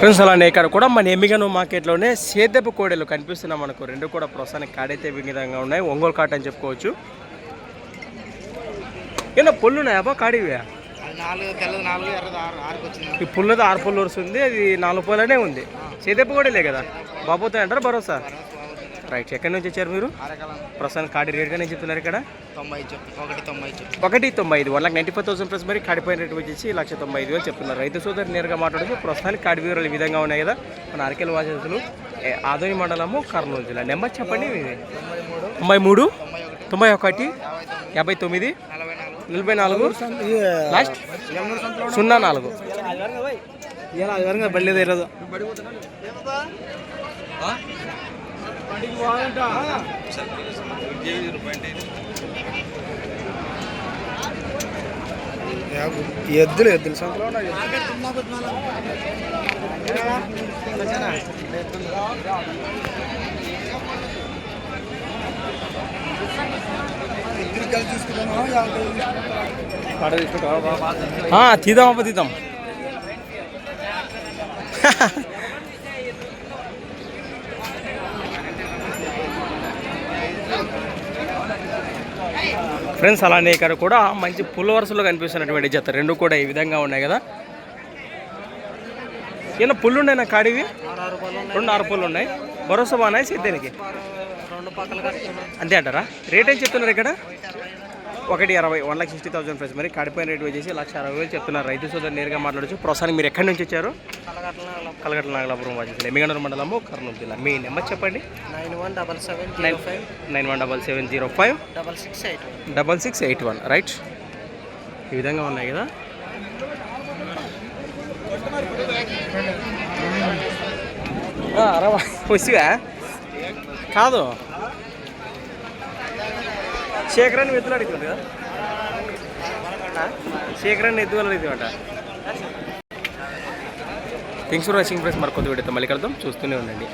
Friends అలానే ఇక్కడ కూడా మన ఎమ్మిగను మార్కెట్లోనే సేదపు కోడెలు కనిపిస్తున్నాం మనకు. రెండు కూడా ప్రస్తుతానికి కాడైతే విధంగా ఉన్నాయి. ఒంగోలు కాట అని చెప్పుకోవచ్చు. ఏమన్నా పుల్లు ఉన్నాయా కాడివే? ఈ పుల్లది 6 పుల్లు వస్తుంది, అది 4 పుల్లనే ఉంది. సేదపు కోడలే కదా, బాబోతాయి అంటారు భరోసా. రైట్, ఎక్కడి నుంచి వచ్చారు మీరు? ప్రస్తుతానికి కాడి రేట్గా నేను చెప్తున్నారు ఇక్కడ 1,95 1,95,000 ప్లస్ మరి కాడిపోయిన రేటు వచ్చేసి 1,95,000 చెప్తున్నారు. రైతు సోదరు నేరుగా మాట్లాడుతూ ప్రస్తుతానికి కాడి వివరాలు ఈ విధంగా ఉన్నాయి కదా. మన అరకెల వాసస్తులు ఆదోని మండలము, కర్నూలు జిల్లా. నెంబర్ చెప్పండి. 93 91 59 44 లాస్ట్ 04. బళ్ళేది ఈరోజు ఎద్దులు సంతలో తీద్దాం తీద్దాం. ఫ్రెండ్స్ అలానే ఇక్కడ కూడా మంచి పుల్ల వరుసలో కనిపిస్తున్నటువంటి జత రెండు కూడా ఈ విధంగా ఉన్నాయి కదా. ఏమన్నా పుల్లు ఉన్నాయి నా కాడివి? 2-6 పుల్లు ఉన్నాయి. భరోసా బాగున్నాయి సిద్ధానికి అంతే అంటారా? రేట్ ఏం చెప్తున్నారు ఇక్కడ? 1,60 1,60,000 ప్లస్ మరి కాడిపోయిన రేటు వచ్చేసి 1,60,000 చెప్తున్నారు. రైతు సోదరు నేరుగా మాట్లాడచ్చు. ప్రస్తుతానికి మీరు ఎక్కడి నుంచి వచ్చారు? కలగట్ల నాగలాపురం వాచించారు, ఎమ్మిగనూరు మండలము, కర్నూలు జిల్లా. మీ నెంబర్ చెప్పండి. 917705 6681. రైట్, ఈ విధంగా ఉన్నాయి కదా. వస్తువా కాదు, శేఖరాన్ని ఎద్దులు అడుగుతుంది కదా, శేఖరాన్ని ఎద్దులు అడుగుతామంట. థింగ్స్ ఫర్ వాచింగ్ ఫ్రెండ్స్, మరి కొత్త వీడియోతో మళ్ళీ కలుద్దాం. చూస్తూనే ఉండండి.